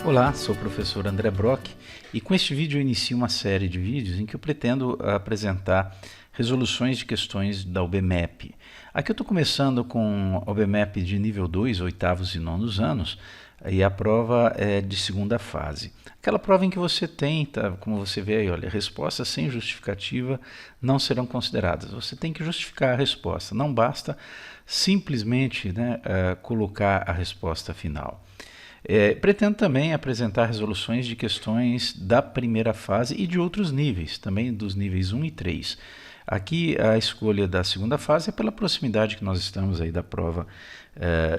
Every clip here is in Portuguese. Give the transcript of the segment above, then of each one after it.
Olá, sou o professor André Brock e com este vídeo eu inicio uma série de vídeos em que eu pretendo apresentar resoluções de questões da UBMEP. Aqui eu estou começando com a UBMEP de nível 2, oitavos e nonos anos, e a prova é de segunda fase. Aquela prova em que você tenta, como você vê aí, olha, respostas sem justificativa não serão consideradas. Você tem que justificar a resposta, não basta simplesmente colocar a resposta final. Pretendo também apresentar resoluções de questões da primeira fase e de outros níveis, também dos níveis 1 e 3. Aqui a escolha da segunda fase é pela proximidade que nós estamos aí da prova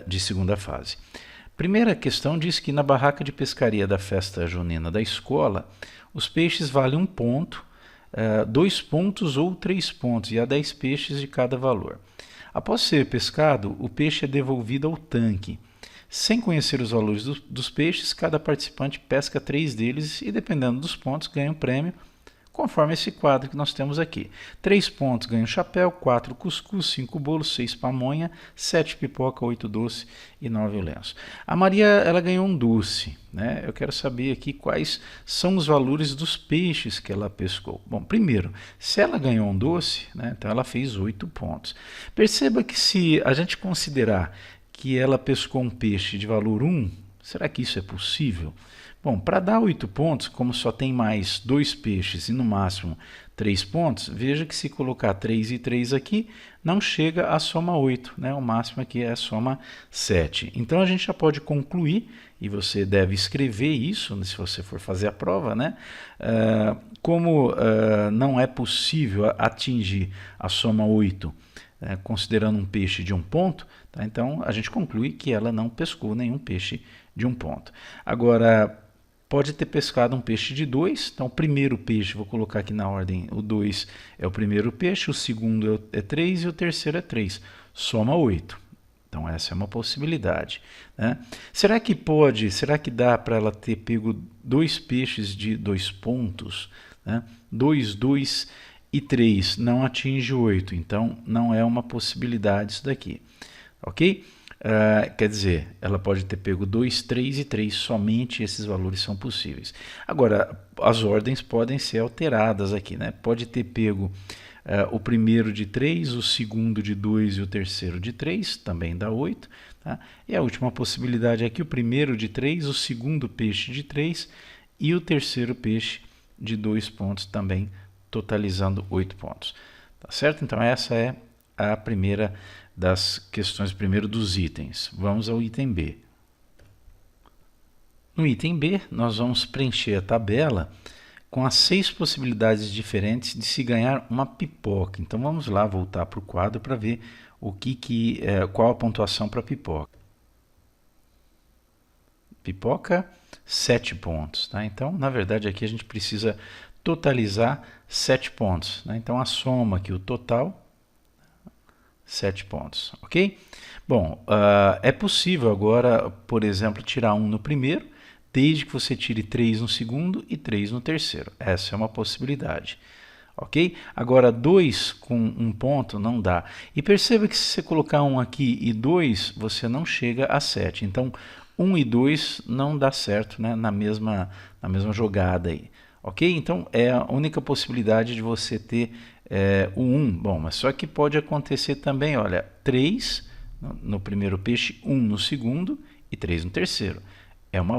de segunda fase. Primeira questão diz que na barraca de pescaria da festa junina da escola, os peixes valem 1 ponto, 2 pontos ou 3 pontos, e há 10 peixes de cada valor. Após ser pescado, o peixe é devolvido ao tanque. Sem conhecer os valores dos peixes, cada participante pesca 3 deles e, dependendo dos pontos, ganha um prêmio, conforme esse quadro que nós temos aqui. 3 pontos ganha um chapéu, 4 cuscuz, 5 bolos, 6 pamonha, 7 pipoca, 8 doce e 9 lenço. A Maria ela ganhou um doce, né? Eu quero saber aqui quais são os valores dos peixes que ela pescou. Bom, primeiro, se ela ganhou um doce, né, então ela fez 8 pontos. Perceba que se a gente considerar que ela pescou um peixe de valor 1, será que isso é possível? Bom, para dar 8 pontos, como só tem mais 2 peixes e no máximo 3 pontos, veja que se colocar 3 e 3 aqui, não chega a soma 8, né? O máximo aqui é a soma 7. Então a gente já pode concluir, e você deve escrever isso se você for fazer a prova, né? Como não é possível atingir a soma 8, considerando um peixe de 1 ponto, tá? Então a gente conclui que ela não pescou nenhum peixe de 1 ponto. Agora, pode ter pescado um peixe de 2, então o primeiro peixe, vou colocar aqui na ordem, o 2 é o primeiro peixe, o segundo é 3 e o terceiro é 3, soma 8. Então essa é uma possibilidade, né? Será que dá para ela ter pego 2 peixes de 2 pontos, né? 2, 2 e 3 não atinge 8, então não é uma possibilidade isso daqui, ok? Quer dizer, ela pode ter pego 2, 3 e 3, somente esses valores são possíveis. Agora, as ordens podem ser alteradas aqui, né? Pode ter pego o primeiro de 3, o segundo de 2 e o terceiro de 3, também dá 8. Tá? E a última possibilidade é que o primeiro de 3, o segundo peixe de 3 e o terceiro peixe de 2 pontos também, totalizando 8 pontos. Tá certo? Então essa é a primeira das questões, primeiro dos itens. Vamos ao item B. No item B, nós vamos preencher a tabela com as 6 possibilidades diferentes de se ganhar uma pipoca. Então vamos lá voltar para o quadro para ver qual a pontuação para a pipoca. Pipoca, 7 pontos. Tá? Então, na verdade, aqui a gente precisa totalizar 7 pontos. Né? Então, a soma aqui, o total, 7 pontos, ok? Bom, é possível agora, por exemplo, tirar 1 no primeiro, desde que você tire 3 no segundo e 3 no terceiro. Essa é uma possibilidade, ok? Agora, 2 com 1 ponto não dá. E perceba que se você colocar 1 aqui e 2, você não chega a 7. Então, 1 e 2 não dá certo, né, na mesma jogada aí. Ok? Então, é a única possibilidade de você ter o 1. Bom, mas só que pode acontecer também, olha, 3 no primeiro peixe, 1 no segundo e 3 no terceiro. É um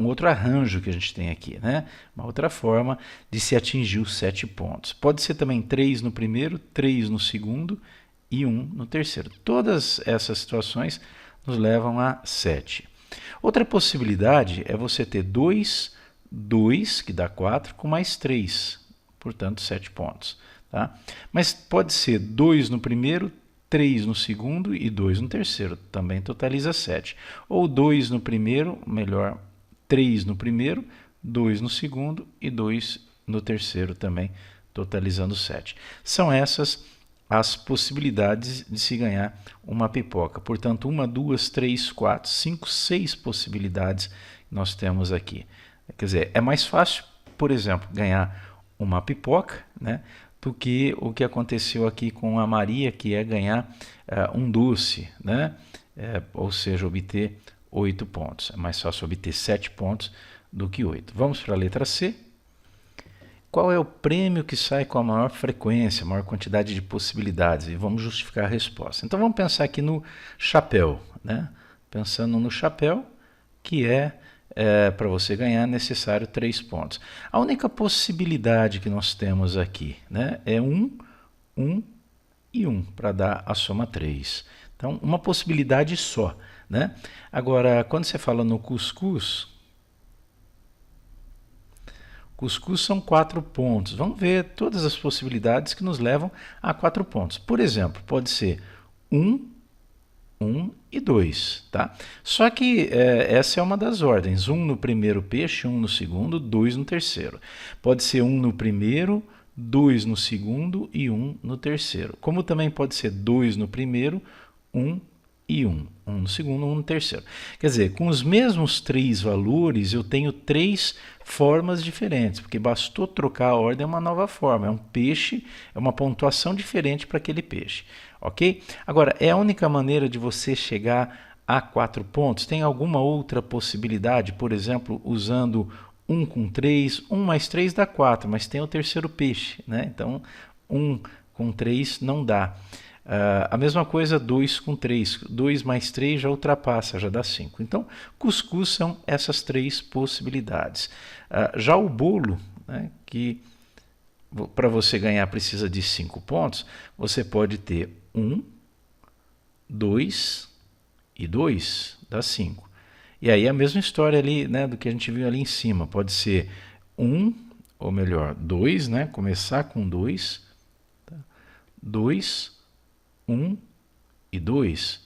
outro arranjo que a gente tem aqui, né? Uma outra forma de se atingir os 7 pontos. Pode ser também 3 no primeiro, 3 no segundo e 1 no terceiro. Todas essas situações nos levam a 7. Outra possibilidade é você ter 2, que dá 4, com mais 3, portanto 7 pontos. Tá? Mas pode ser 2 no primeiro, 3 no segundo e 2 no terceiro, também totaliza 7. Ou 2 no primeiro, melhor, 3 no primeiro, 2 no segundo e 2 no terceiro também, totalizando 7. São essas as possibilidades de se ganhar uma pipoca. Portanto, 1, 2, 3, 4, 5, 6 possibilidades nós temos aqui. Quer dizer, é mais fácil, por exemplo, ganhar uma pipoca, né, do que o que aconteceu aqui com a Maria, que é ganhar um doce, né, ou seja, obter 8 pontos. É mais fácil obter 7 pontos do que 8. Vamos para a letra C. Qual é o prêmio que sai com a maior frequência, a maior quantidade de possibilidades? E vamos justificar a resposta. Então vamos pensar aqui no chapéu, né? Pensando no chapéu, que para você ganhar necessário 3 pontos. A única possibilidade que nós temos aqui, né, é 1, 1 e 1, para dar a soma 3. Então, uma possibilidade só, né? Agora, quando você fala no cuscuz, cuscuz são 4 pontos. Vamos ver todas as possibilidades que nos levam a 4 pontos. Por exemplo, pode ser 1, 1 e 2, tá? Só que essa é uma das ordens. 1 no primeiro peixe, 1 no segundo, 2 no terceiro. Pode ser 1 no primeiro, 2 no segundo e 1 no terceiro. Como também pode ser 2 no primeiro, 1 e 1. 1 no segundo, 1 no terceiro. Quer dizer, com os mesmos 3 valores, eu tenho 3 formas diferentes, porque bastou trocar a ordem, é uma nova forma. É um peixe, é uma pontuação diferente para aquele peixe. Ok? Agora, é a única maneira de você chegar a 4 pontos? Tem alguma outra possibilidade? Por exemplo, usando 1 com 3, 1 mais 3 dá 4, mas tem o terceiro peixe, né? Então, 1 com 3 não dá. A mesma coisa 2 com 3, 2 mais 3 já ultrapassa, já dá 5. Então, cuscuz são essas 3 possibilidades. Já o bolo, né, que para você ganhar precisa de 5 pontos, você pode ter 1, 2 e 2, dá 5. E aí a mesma história ali, né, do que a gente viu ali em cima. Pode ser 1, ou melhor, 2, né, começar com 2, tá? 2, 1 e 2.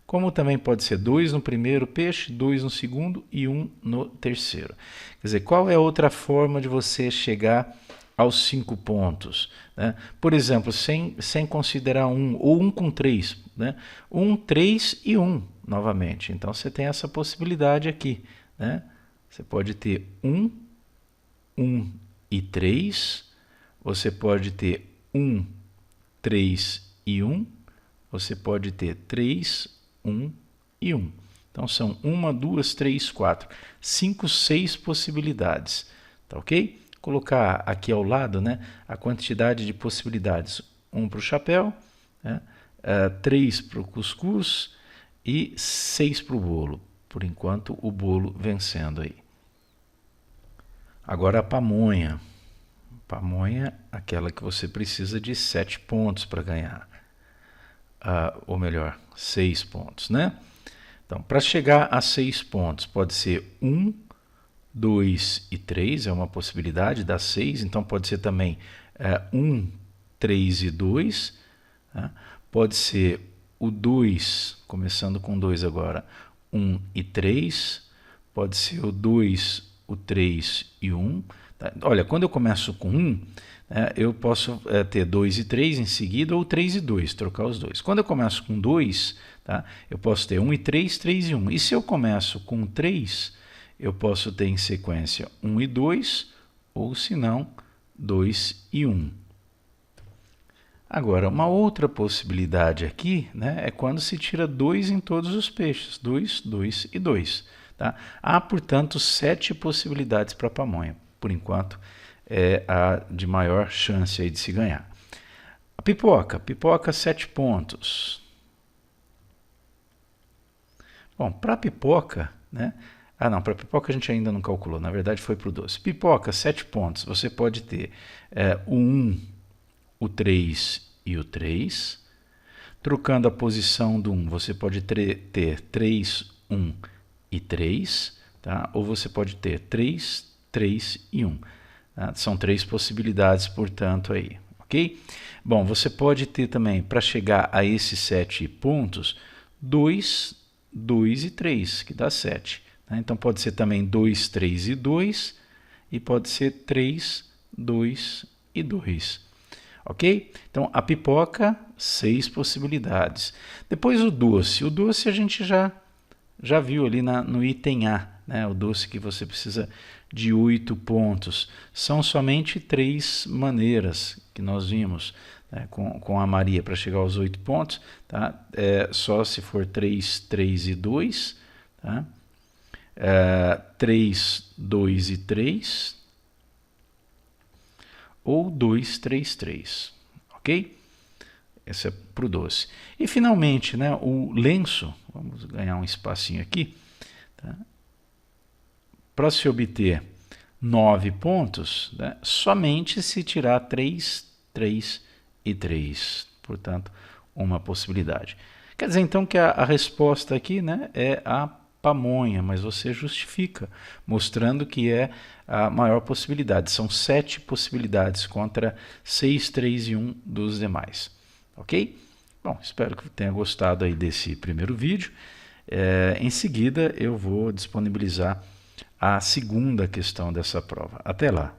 Como também pode ser 2 no primeiro peixe, 2 no segundo e 1 no terceiro. Quer dizer, qual é a outra forma de você chegar aos 5 pontos? Né? Por exemplo, sem considerar 1, ou 1 com 3. Né? 1, 3 e 1, novamente. Então, você tem essa possibilidade aqui. Né? Você pode ter 1, 1 e 3. Você pode ter 1, 3 e 1, você pode ter 3, 1 e 1. Então, são 1, 2, 3, 4, 5, 6 possibilidades. Tá ok? Colocar aqui ao lado, né, a quantidade de possibilidades. 1 para o chapéu, né, 3 para o cuscuz e 6 para o bolo. Por enquanto, o bolo vencendo aí. Agora a pamonha. Pamonha, aquela que você precisa de 7 pontos para ganhar. Ou melhor, 6 pontos, né? Então, para chegar a 6 pontos, pode ser 1, 2 e 3, é uma possibilidade, dá 6. Então, pode ser também 1, 3 e 2. Tá? Pode ser o 2, começando com 2 agora, 1 e 3. Pode ser o 2, o 3 e 1. Tá? Olha, quando eu começo com 1, eu posso ter 2 e 3 em seguida, ou 3 e 2, trocar os dois. Quando eu começo com 2, tá, eu posso ter 1 e 3, 3 e 1. E se eu começo com 3, eu posso ter em sequência 1 e 2, ou se não, 2 e 1. Agora, uma outra possibilidade aqui, né, é quando se tira 2 em todos os peixes. 2, 2 e 2. Tá? Há, portanto, 7 possibilidades para a pamonha. Por enquanto, é a de maior chance aí de se ganhar. A pipoca 7 pontos. Bom, para a pipoca, né? Não, para a pipoca a gente ainda não calculou, na verdade foi para o doce. Pipoca, 7 pontos, você pode ter o 1, o 3 e o 3. Trocando a posição do 1, você pode ter 3, 1 e 3, tá? Ou você pode ter 3, 3 e 1. Tá? São 3 possibilidades, portanto, aí, ok? Bom, você pode ter também, para chegar a esses 7 pontos, 2, 2 e 3, que dá 7. Tá? Então, pode ser também 2, 3 e 2, e pode ser 3, 2 e 2. Ok? Então, a pipoca, 6 possibilidades. Depois o doce. O doce a gente já viu ali no item A, né? O doce que você precisa de 8 pontos. São somente 3 maneiras que nós vimos, né, com a Maria para chegar aos 8 pontos. Tá? Só se for 3, 3 e 2, Tá? 3, 2 e 3, ou 2, 3, 3, ok? Esse é para o doce. E finalmente, né, o lenço, vamos ganhar um espacinho aqui, tá? Para se obter 9 pontos, né, somente se tirar 3, 3 e 3, portanto, uma possibilidade. Quer dizer então que a resposta aqui, né, é a pamonha, mas você justifica, mostrando que é a maior possibilidade. São 7 possibilidades contra 6, 3 e 1 dos demais. Ok? Bom, espero que tenha gostado aí desse primeiro vídeo. Em seguida, eu vou disponibilizar a segunda questão dessa prova. Até lá!